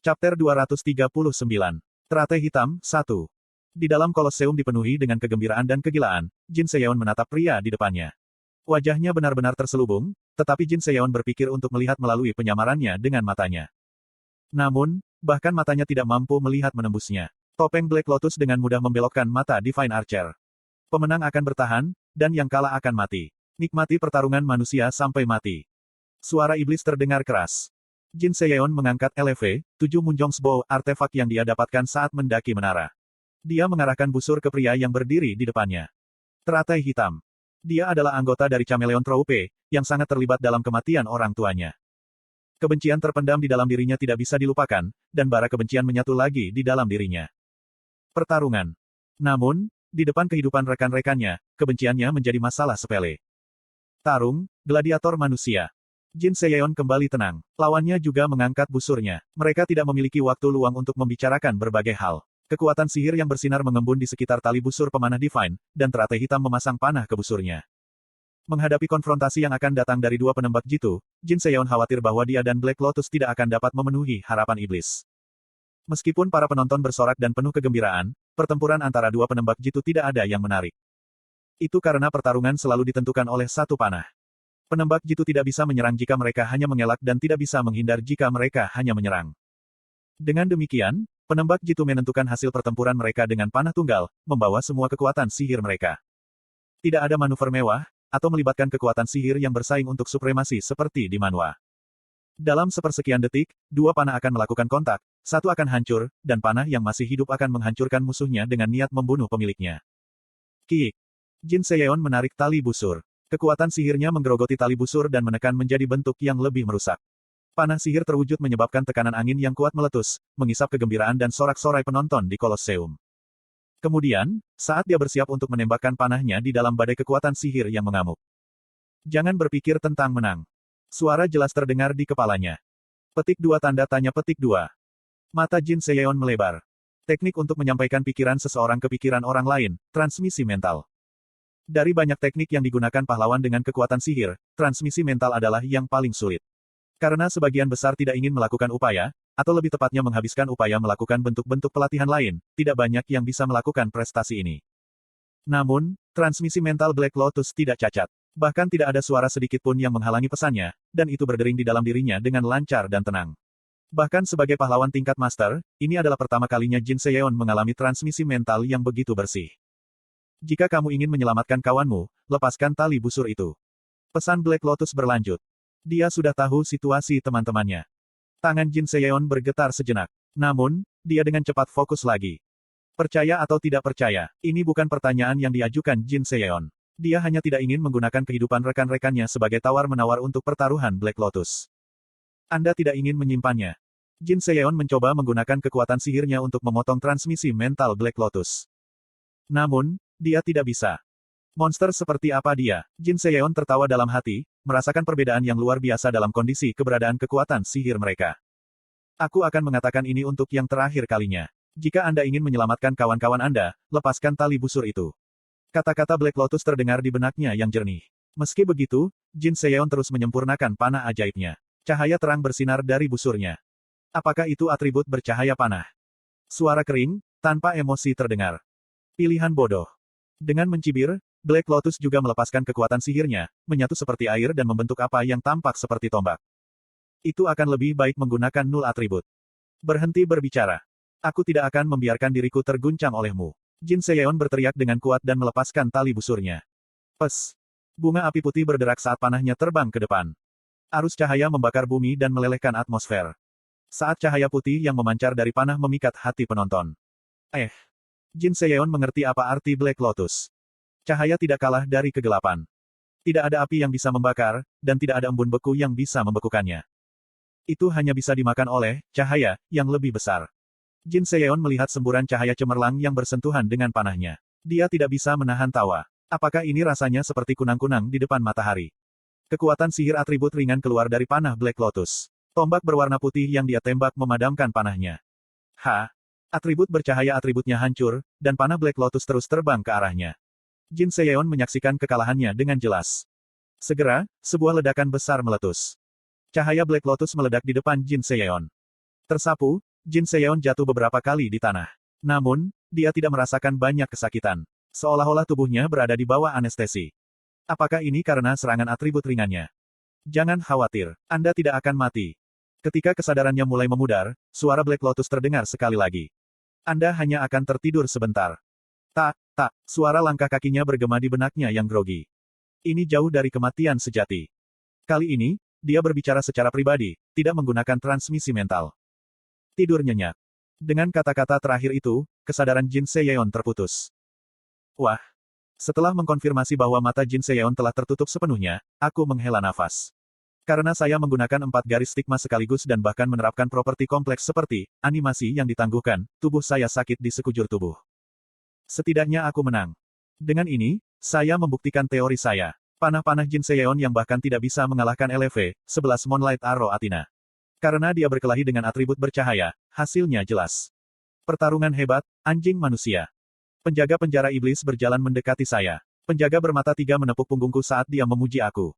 Chapter 239. Teratai Hitam, 1. Di dalam Kolosseum dipenuhi dengan kegembiraan dan kegilaan, Jin Seyeon menatap pria di depannya. Wajahnya benar-benar terselubung, tetapi Jin Seyeon berpikir untuk melihat melalui penyamarannya dengan matanya. Namun, bahkan matanya tidak mampu melihat menembusnya. Topeng Black Lotus dengan mudah membelokkan mata Divine Archer. Pemenang akan bertahan, dan yang kalah akan mati. Nikmati pertarungan manusia sampai mati. Suara iblis terdengar keras. Jin Seyeon mengangkat LV-7 Munjong's Bow, artefak yang dia dapatkan saat mendaki menara. Dia mengarahkan busur ke pria yang berdiri di depannya. Teratai Hitam. Dia adalah anggota dari Chameleon Troupe, yang sangat terlibat dalam kematian orang tuanya. Kebencian terpendam di dalam dirinya tidak bisa dilupakan, dan bara kebencian menyatu lagi di dalam dirinya. Pertarungan. Namun, di depan kehidupan rekan-rekannya, kebenciannya menjadi masalah sepele. Tarung, gladiator manusia. Jin Seyeon kembali tenang. Lawannya juga mengangkat busurnya. Mereka tidak memiliki waktu luang untuk membicarakan berbagai hal. Kekuatan sihir yang bersinar mengembun di sekitar tali busur pemanah Divine, dan teratai hitam memasang panah ke busurnya. Menghadapi konfrontasi yang akan datang dari dua penembak jitu, Jin Seyeon khawatir bahwa dia dan Black Lotus tidak akan dapat memenuhi harapan iblis. Meskipun para penonton bersorak dan penuh kegembiraan, pertempuran antara dua penembak jitu tidak ada yang menarik. Itu karena pertarungan selalu ditentukan oleh satu panah. Penembak jitu tidak bisa menyerang jika mereka hanya mengelak dan tidak bisa menghindar jika mereka hanya menyerang. Dengan demikian, penembak jitu menentukan hasil pertempuran mereka dengan panah tunggal, membawa semua kekuatan sihir mereka. Tidak ada manuver mewah, atau melibatkan kekuatan sihir yang bersaing untuk supremasi seperti di manhwa. Dalam sepersekian detik, dua panah akan melakukan kontak, satu akan hancur, dan panah yang masih hidup akan menghancurkan musuhnya dengan niat membunuh pemiliknya. Kiik. Jin Seyeon menarik tali busur. Kekuatan sihirnya menggerogoti tali busur dan menekan menjadi bentuk yang lebih merusak. Panah sihir terwujud menyebabkan tekanan angin yang kuat meletus, mengisap kegembiraan dan sorak-sorai penonton di Kolosseum. Kemudian, saat dia bersiap untuk menembakkan panahnya di dalam badai kekuatan sihir yang mengamuk. Jangan berpikir tentang menang. Suara jelas terdengar di kepalanya. Petik 2 tanda tanya petik 2. Mata Jin Seyeon melebar. Teknik untuk menyampaikan pikiran seseorang ke pikiran orang lain, transmisi mental. Dari banyak teknik yang digunakan pahlawan dengan kekuatan sihir, transmisi mental adalah yang paling sulit. Karena sebagian besar tidak ingin melakukan upaya, atau lebih tepatnya menghabiskan upaya melakukan bentuk-bentuk pelatihan lain, tidak banyak yang bisa melakukan prestasi ini. Namun, transmisi mental Black Lotus tidak cacat. Bahkan tidak ada suara sedikit pun yang menghalangi pesannya, dan itu berdering di dalam dirinya dengan lancar dan tenang. Bahkan sebagai pahlawan tingkat master, ini adalah pertama kalinya Jin Seyeon mengalami transmisi mental yang begitu bersih. Jika kamu ingin menyelamatkan kawanmu, lepaskan tali busur itu. Pesan Black Lotus berlanjut. Dia sudah tahu situasi teman-temannya. Tangan Jin Seyeon bergetar sejenak. Namun, dia dengan cepat fokus lagi. Percaya atau tidak percaya, ini bukan pertanyaan yang diajukan Jin Seyeon. Dia hanya tidak ingin menggunakan kehidupan rekan-rekannya sebagai tawar-menawar untuk pertaruhan Black Lotus. Anda tidak ingin menyimpannya. Jin Seyeon mencoba menggunakan kekuatan sihirnya untuk memotong transmisi mental Black Lotus. Namun, dia tidak bisa. Monster seperti apa dia? Jin Seyeon tertawa dalam hati, merasakan perbedaan yang luar biasa dalam kondisi keberadaan kekuatan sihir mereka. Aku akan mengatakan ini untuk yang terakhir kalinya. Jika Anda ingin menyelamatkan kawan-kawan Anda, lepaskan tali busur itu. Kata-kata Black Lotus terdengar di benaknya yang jernih. Meski begitu, Jin Seyeon terus menyempurnakan panah ajaibnya. Cahaya terang bersinar dari busurnya. Apakah itu atribut bercahaya panah? Suara kering, tanpa emosi terdengar. Pilihan bodoh. Dengan mencibir, Black Lotus juga melepaskan kekuatan sihirnya, menyatu seperti air dan membentuk apa yang tampak seperti tombak. Itu akan lebih baik menggunakan nul atribut. Berhenti berbicara. Aku tidak akan membiarkan diriku terguncang olehmu. Jin Seyeon berteriak dengan kuat dan melepaskan tali busurnya. Pes. Bunga api putih berderak saat panahnya terbang ke depan. Arus cahaya membakar bumi dan melelehkan atmosfer. Saat cahaya putih yang memancar dari panah memikat hati penonton. Jin Seyeon mengerti apa arti Black Lotus. Cahaya tidak kalah dari kegelapan. Tidak ada api yang bisa membakar, dan tidak ada embun beku yang bisa membekukannya. Itu hanya bisa dimakan oleh cahaya yang lebih besar. Jin Seyeon melihat semburan cahaya cemerlang yang bersentuhan dengan panahnya. Dia tidak bisa menahan tawa. Apakah ini rasanya seperti kunang-kunang di depan matahari? Kekuatan sihir atribut ringan keluar dari panah Black Lotus. Tombak berwarna putih yang dia tembak memadamkan panahnya. Atribut bercahaya atributnya hancur, dan panah Black Lotus terus terbang ke arahnya. Jin Seyeon menyaksikan kekalahannya dengan jelas. Segera, sebuah ledakan besar meletus. Cahaya Black Lotus meledak di depan Jin Seyeon. Tersapu, Jin Seyeon jatuh beberapa kali di tanah. Namun, dia tidak merasakan banyak kesakitan. Seolah-olah tubuhnya berada di bawah anestesi. Apakah ini karena serangan atribut ringannya? Jangan khawatir, Anda tidak akan mati. Ketika kesadarannya mulai memudar, suara Black Lotus terdengar sekali lagi. Anda hanya akan tertidur sebentar. Tak, suara langkah kakinya bergema di benaknya yang grogi. Ini jauh dari kematian sejati. Kali ini, dia berbicara secara pribadi, tidak menggunakan transmisi mental. Tidur nyenyak. Dengan kata-kata terakhir itu, kesadaran Jin Seyeon terputus. Wah. Setelah mengkonfirmasi bahwa mata Jin Seyeon telah tertutup sepenuhnya, aku menghela nafas. Karena saya menggunakan 4 garis stigma sekaligus dan bahkan menerapkan properti kompleks seperti animasi yang ditangguhkan, tubuh saya sakit di sekujur tubuh. Setidaknya aku menang. Dengan ini, saya membuktikan teori saya. Panah-panah Jin Seyeon yang bahkan tidak bisa mengalahkan LV-11 Moonlight Arrow Athena. Karena dia berkelahi dengan atribut bercahaya, hasilnya jelas. Pertarungan hebat, anjing manusia. Penjaga penjara iblis berjalan mendekati saya. Penjaga bermata 3 menepuk punggungku saat dia memuji aku.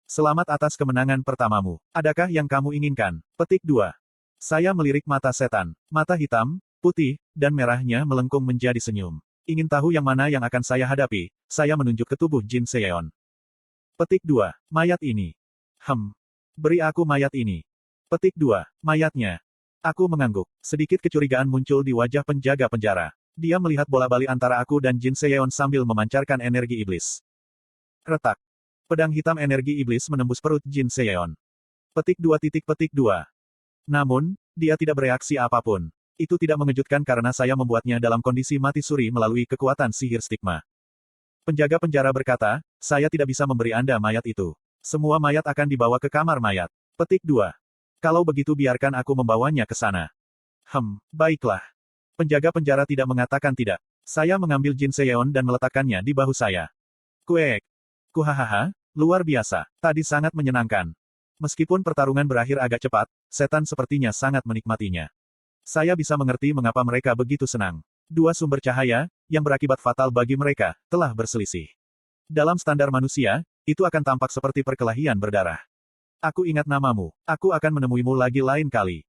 Selamat atas kemenangan pertamamu. Adakah yang kamu inginkan? Petik 2. Saya melirik mata setan. Mata hitam, putih, dan merahnya melengkung menjadi senyum. Ingin tahu yang mana yang akan saya hadapi? Saya menunjuk ke tubuh Jin Seyeon. Petik 2. Mayat ini. Beri aku mayat ini. Petik 2. Mayatnya. Aku mengangguk. Sedikit kecurigaan muncul di wajah penjaga penjara. Dia melihat bola-bali antara aku dan Jin Seyeon sambil memancarkan energi iblis. Retak. Pedang hitam energi iblis menembus perut Jin Seyeon. Petik 2. Namun, dia tidak bereaksi apapun. Itu tidak mengejutkan karena saya membuatnya dalam kondisi mati suri melalui kekuatan sihir stigma. Penjaga penjara berkata, saya tidak bisa memberi Anda mayat itu. Semua mayat akan dibawa ke kamar mayat. Petik 2. Kalau begitu biarkan aku membawanya ke sana. Baiklah. Penjaga penjara tidak mengatakan tidak. Saya mengambil Jin Seyeon dan meletakkannya di bahu saya. Kuek. Kuhahaha, luar biasa. Tadi sangat menyenangkan. Meskipun pertarungan berakhir agak cepat, setan sepertinya sangat menikmatinya. Saya bisa mengerti mengapa mereka begitu senang. 2 sumber cahaya, yang berakibat fatal bagi mereka, telah berselisih. Dalam standar manusia, itu akan tampak seperti perkelahian berdarah. Aku ingat namamu. Aku akan menemuimu lagi lain kali.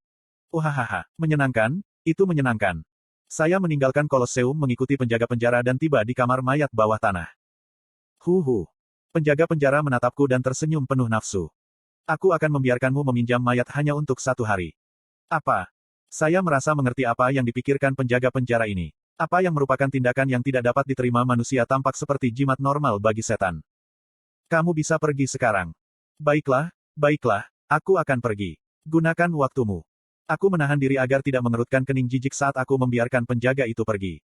Uhahaha, menyenangkan, itu menyenangkan. Saya meninggalkan Kolosseum mengikuti penjaga penjara dan tiba di kamar mayat bawah tanah. Penjaga penjara menatapku dan tersenyum penuh nafsu. Aku akan membiarkanmu meminjam mayat hanya untuk 1 hari. Apa? Saya merasa mengerti apa yang dipikirkan penjaga penjara ini. Apa yang merupakan tindakan yang tidak dapat diterima manusia tampak seperti jimat normal bagi setan. Kamu bisa pergi sekarang. Baiklah, aku akan pergi. Gunakan waktumu. Aku menahan diri agar tidak mengerutkan kening jijik saat aku membiarkan penjaga itu pergi.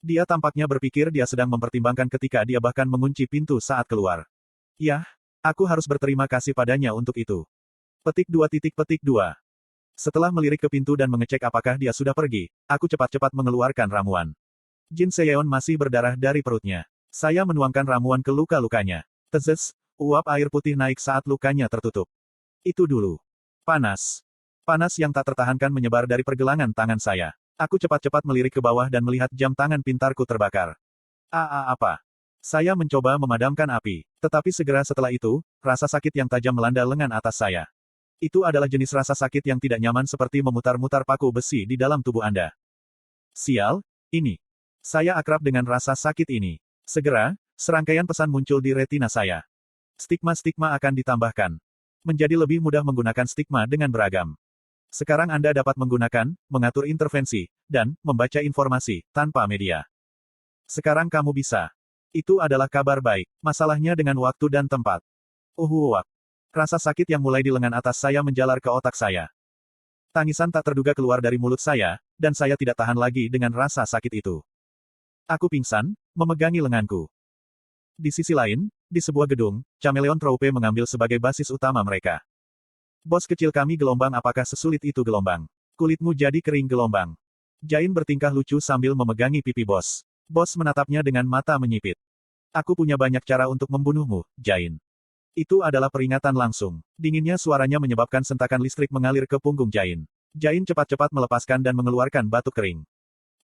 Dia tampaknya berpikir dia sedang mempertimbangkan ketika dia bahkan mengunci pintu saat keluar. Yah, aku harus berterima kasih padanya untuk itu. Petik 2. Setelah melirik ke pintu dan mengecek apakah dia sudah pergi, aku cepat-cepat mengeluarkan ramuan. Jin Seyeon masih berdarah dari perutnya. Saya menuangkan ramuan ke luka-lukanya. Tezes, uap air putih naik saat lukanya tertutup. Itu dulu. Panas. Panas yang tak tertahankan menyebar dari pergelangan tangan saya. Aku cepat-cepat melirik ke bawah dan melihat jam tangan pintarku terbakar. Apa? Saya mencoba memadamkan api. Tetapi segera setelah itu, rasa sakit yang tajam melanda lengan atas saya. Itu adalah jenis rasa sakit yang tidak nyaman seperti memutar-mutar paku besi di dalam tubuh Anda. Sial, ini. Saya akrab dengan rasa sakit ini. Segera, serangkaian pesan muncul di retina saya. Stigma-stigma akan ditambahkan. Menjadi lebih mudah menggunakan stigma dengan beragam. Sekarang Anda dapat menggunakan, mengatur intervensi, dan membaca informasi tanpa media. Sekarang kamu bisa. Itu adalah kabar baik. Masalahnya dengan waktu dan tempat. Rasa sakit yang mulai di lengan atas saya menjalar ke otak saya. Tangisan tak terduga keluar dari mulut saya, dan saya tidak tahan lagi dengan rasa sakit itu. Aku pingsan, memegangi lenganku. Di sisi lain, di sebuah gedung, Chameleon Troupe mengambil sebagai basis utama mereka. Bos kecil kami gelombang, apakah sesulit itu gelombang? Kulitmu jadi kering gelombang. Jain bertingkah lucu sambil memegangi pipi bos. Bos menatapnya dengan mata menyipit. Aku punya banyak cara untuk membunuhmu, Jain. Itu adalah peringatan langsung. Dinginnya suaranya menyebabkan sentakan listrik mengalir ke punggung Jain. Jain cepat-cepat melepaskan dan mengeluarkan batuk kering.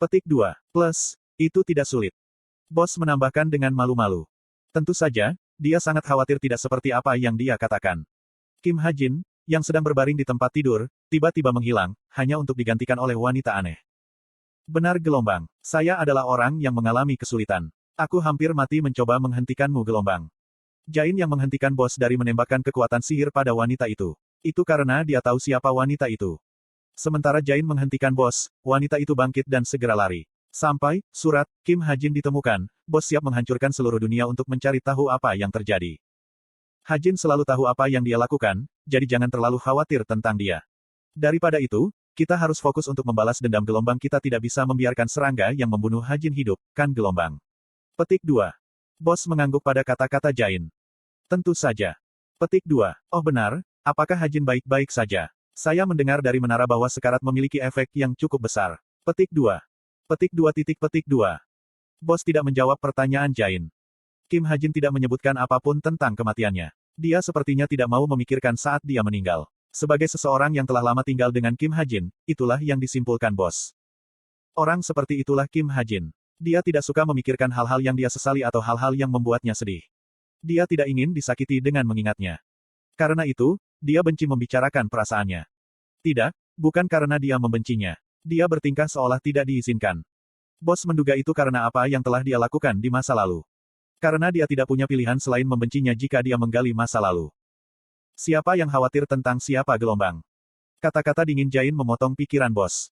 Petik 2. Itu tidak sulit. Bos menambahkan dengan malu-malu. Tentu saja, dia sangat khawatir tidak seperti apa yang dia katakan. Kim Ha-jin, yang sedang berbaring di tempat tidur, tiba-tiba menghilang, hanya untuk digantikan oleh wanita aneh. Benar gelombang. Saya adalah orang yang mengalami kesulitan. Aku hampir mati mencoba menghentikanmu gelombang. Jain yang menghentikan bos dari menembakkan kekuatan sihir pada wanita itu. Itu karena dia tahu siapa wanita itu. Sementara Jain menghentikan bos, wanita itu bangkit dan segera lari. Sampai, surat, Kim Hajin ditemukan, bos siap menghancurkan seluruh dunia untuk mencari tahu apa yang terjadi. Hajin selalu tahu apa yang dia lakukan, jadi jangan terlalu khawatir tentang dia. Daripada itu, kita harus fokus untuk membalas dendam gelombang. Kita tidak bisa membiarkan serangga yang membunuh Hajin hidup, kan gelombang. Petik 2. Bos mengangguk pada kata-kata Jain. Tentu saja. Petik 2. Oh benar, apakah Hajin baik-baik saja? Saya mendengar dari menara bahwa sekarat memiliki efek yang cukup besar. Petik 2. Petik 2. Bos tidak menjawab pertanyaan Jain. Kim Hajin tidak menyebutkan apapun tentang kematiannya. Dia sepertinya tidak mau memikirkan saat dia meninggal. Sebagai seseorang yang telah lama tinggal dengan Kim Hajin, itulah yang disimpulkan bos. Orang seperti itulah Kim Hajin. Dia tidak suka memikirkan hal-hal yang dia sesali atau hal-hal yang membuatnya sedih. Dia tidak ingin disakiti dengan mengingatnya. Karena itu, dia benci membicarakan perasaannya. Tidak, bukan karena dia membencinya. Dia bertingkah seolah tidak diizinkan. Bos menduga itu karena apa yang telah dia lakukan di masa lalu. Karena dia tidak punya pilihan selain membencinya jika dia menggali masa lalu. Siapa yang khawatir tentang siapa gelombang? Kata-kata dingin Jain memotong pikiran bos.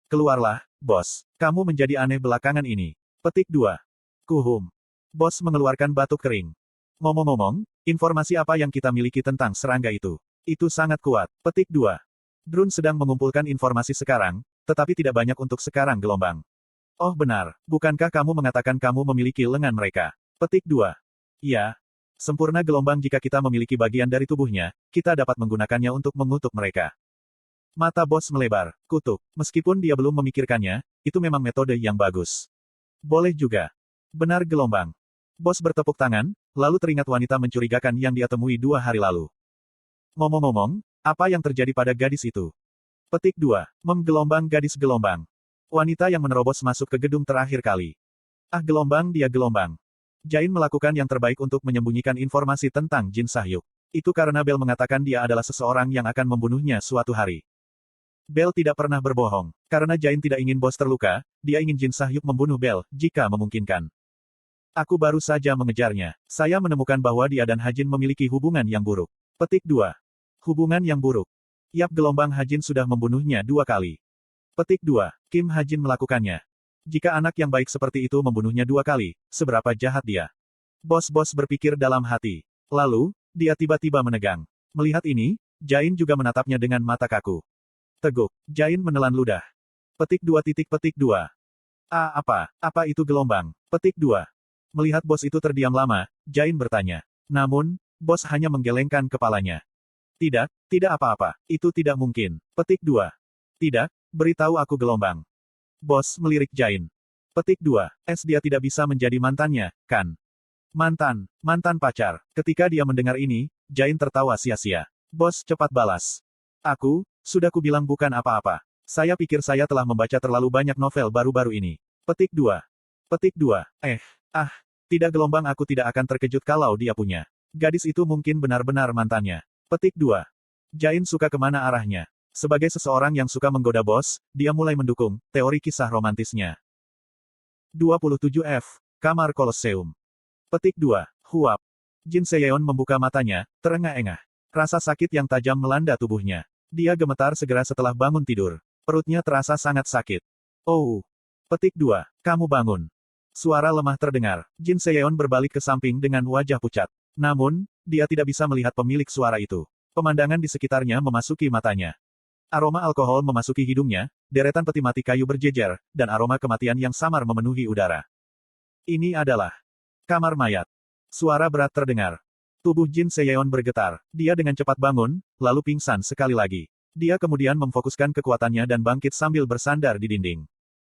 Keluarlah, bos. Kamu menjadi aneh belakangan ini. Petik 2. Kuhum. Bos mengeluarkan batuk kering. Ngomong-ngomong, informasi apa yang kita miliki tentang serangga itu? Itu sangat kuat. Petik 2. Drun sedang mengumpulkan informasi sekarang, tetapi tidak banyak untuk sekarang gelombang. Oh benar, bukankah kamu mengatakan kamu memiliki lengan mereka? Petik 2. Iya. Sempurna gelombang. Jika kita memiliki bagian dari tubuhnya, kita dapat menggunakannya untuk mengutuk mereka. Mata bos melebar, kutuk. Meskipun dia belum memikirkannya, itu memang metode yang bagus. Boleh juga. Benar gelombang. Bos bertepuk tangan, lalu teringat wanita mencurigakan yang dia temui 2 hari lalu. Ngomong-ngomong, apa yang terjadi pada gadis itu? Petik 2. Gelombang. Gadis gelombang. Wanita yang menerobos masuk ke gedung terakhir kali. Ah gelombang, dia gelombang. Jain melakukan yang terbaik untuk menyembunyikan informasi tentang Jin Sahyuk. Itu karena Bel mengatakan dia adalah seseorang yang akan membunuhnya suatu hari. Bel tidak pernah berbohong. Karena Jain tidak ingin bos terluka, dia ingin Jin Sahyuk membunuh Bel, jika memungkinkan. Aku baru saja mengejarnya. Saya menemukan bahwa dia dan Hajin memiliki hubungan yang buruk. Petik 2. Hubungan yang buruk. Yap gelombang. Hajin sudah membunuhnya 2 kali. Petik 2. Kim Hajin melakukannya. Jika anak yang baik seperti itu membunuhnya 2 kali, seberapa jahat dia? Bos-bos berpikir dalam hati. Lalu, dia tiba-tiba menegang. Melihat ini, Jain juga menatapnya dengan mata kaku. Teguk. Jain menelan ludah. Petik 2. Apa itu gelombang? Petik 2. Melihat bos itu terdiam lama, Jain bertanya. Namun, bos hanya menggelengkan kepalanya. Tidak apa-apa. Itu tidak mungkin. Petik 2. Tidak, beritahu aku gelombang. Bos melirik Jain. Petik 2. Dia tidak bisa menjadi mantannya, kan? Mantan pacar. Ketika dia mendengar ini, Jain tertawa sia-sia. Bos cepat balas. Sudah kubilang bukan apa-apa. Saya pikir saya telah membaca terlalu banyak novel baru-baru ini. Petik 2. Tidak gelombang. Aku tidak akan terkejut kalau dia punya. Gadis itu mungkin benar-benar mantannya. Petik 2. Jain suka kemana arahnya. Sebagai seseorang yang suka menggoda bos, dia mulai mendukung teori kisah romantisnya. 27F. Kamar Kolosseum. Petik 2. Huap. Jin Seyeon membuka matanya, terengah-engah. Rasa sakit yang tajam melanda tubuhnya. Dia gemetar segera setelah bangun tidur. Perutnya terasa sangat sakit. Oh. Petik 2. Kamu bangun. Suara lemah terdengar. Jin Seyeon berbalik ke samping dengan wajah pucat. Namun, dia tidak bisa melihat pemilik suara itu. Pemandangan di sekitarnya memasuki matanya. Aroma alkohol memasuki hidungnya, deretan peti mati kayu berjejer, dan aroma kematian yang samar memenuhi udara. Ini adalah kamar mayat. Suara berat terdengar. Tubuh Jin Seyeon bergetar. Dia dengan cepat bangun, lalu pingsan sekali lagi. Dia kemudian memfokuskan kekuatannya dan bangkit sambil bersandar di dinding.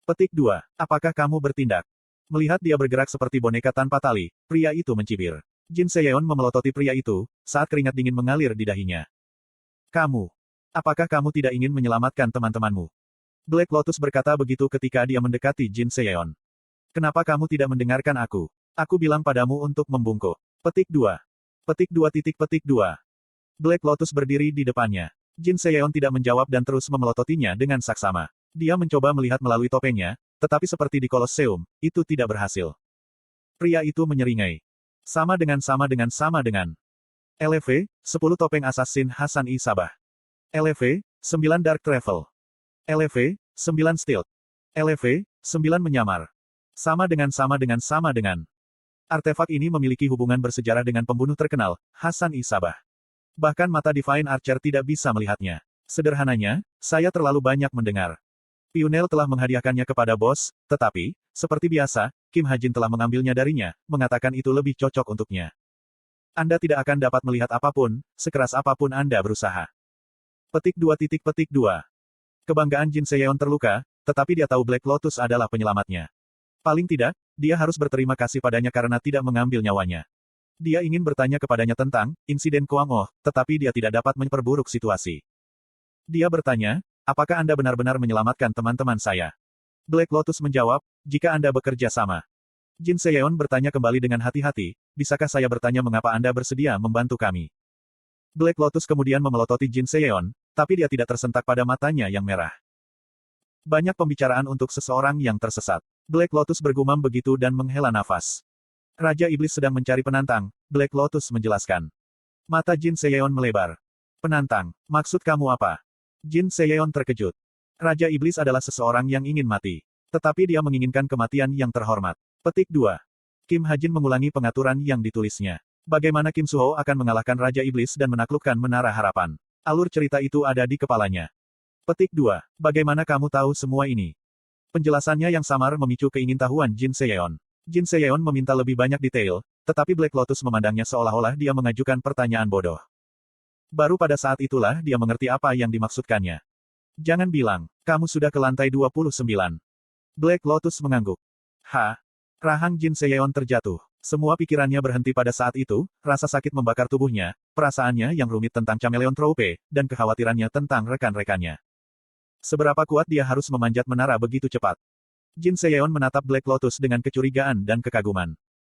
Petik 2. Apakah kamu bertindak? Melihat dia bergerak seperti boneka tanpa tali, pria itu mencibir. Jin Seyeon memelototi pria itu, saat keringat dingin mengalir di dahinya. Apakah kamu tidak ingin menyelamatkan teman-temanmu? Black Lotus berkata begitu ketika dia mendekati Jin Seyeon. Kenapa kamu tidak mendengarkan aku? Aku bilang padamu untuk membungkuk. Petik 2. Black Lotus berdiri di depannya. Jin Seyeon tidak menjawab dan terus memelototinya dengan saksama. Dia mencoba melihat melalui topengnya, tetapi seperti di Kolosseum, itu tidak berhasil. Pria itu menyeringai. Sama dengan. LV, 10 topeng assassin Hasan I Sabah. LV, 9 Dark Travel. LV, 9 Stealth. LV, 9 menyamar. Sama dengan. Artefak ini memiliki hubungan bersejarah dengan pembunuh terkenal, Hasan I Sabah. Bahkan mata Divine Archer tidak bisa melihatnya. Sederhananya, saya terlalu banyak mendengar. Pionel telah menghadiahkannya kepada bos, tetapi, seperti biasa, Kim Ha Jin telah mengambilnya darinya, mengatakan itu lebih cocok untuknya. Anda tidak akan dapat melihat apapun, sekeras apapun Anda berusaha. Petik 2. Kebanggaan Jin Seyeon terluka, tetapi dia tahu Black Lotus adalah penyelamatnya. Paling tidak, dia harus berterima kasih padanya karena tidak mengambil nyawanya. Dia ingin bertanya kepadanya tentang insiden Kwang Oh, tetapi dia tidak dapat memperburuk situasi. Dia bertanya, apakah Anda benar-benar menyelamatkan teman-teman saya? Black Lotus menjawab, jika Anda bekerja sama. Jin Seyeon bertanya kembali dengan hati-hati, bisakah saya bertanya mengapa Anda bersedia membantu kami? Black Lotus kemudian memelototi Jin Seyeon, tapi dia tidak tersentak pada matanya yang merah. Banyak pembicaraan untuk seseorang yang tersesat. Black Lotus bergumam begitu dan menghela nafas. Raja Iblis sedang mencari penantang, Black Lotus menjelaskan. Mata Jin Seyeon melebar. Penantang, maksud kamu apa? Jin Seyeon terkejut. Raja Iblis adalah seseorang yang ingin mati. Tetapi dia menginginkan kematian yang terhormat. Petik 2. Kim Ha Jin mengulangi pengaturan yang ditulisnya. Bagaimana Kim Suho akan mengalahkan Raja Iblis dan menaklukkan Menara Harapan. Alur cerita itu ada di kepalanya. Petik 2. Bagaimana kamu tahu semua ini? Penjelasannya yang samar memicu keingintahuan Jin Seyeon. Jin Seyeon meminta lebih banyak detail, tetapi Black Lotus memandangnya seolah-olah dia mengajukan pertanyaan bodoh. Baru pada saat itulah dia mengerti apa yang dimaksudkannya. Jangan bilang, kamu sudah ke lantai 29. Black Lotus mengangguk. Rahang Jin Seyeon terjatuh. Semua pikirannya berhenti pada saat itu, rasa sakit membakar tubuhnya, perasaannya yang rumit tentang Chameleon Troupe, dan kekhawatirannya tentang rekan-rekannya. Seberapa kuat dia harus memanjat menara begitu cepat? Jin Seyeon menatap Black Lotus dengan kecurigaan dan kekaguman.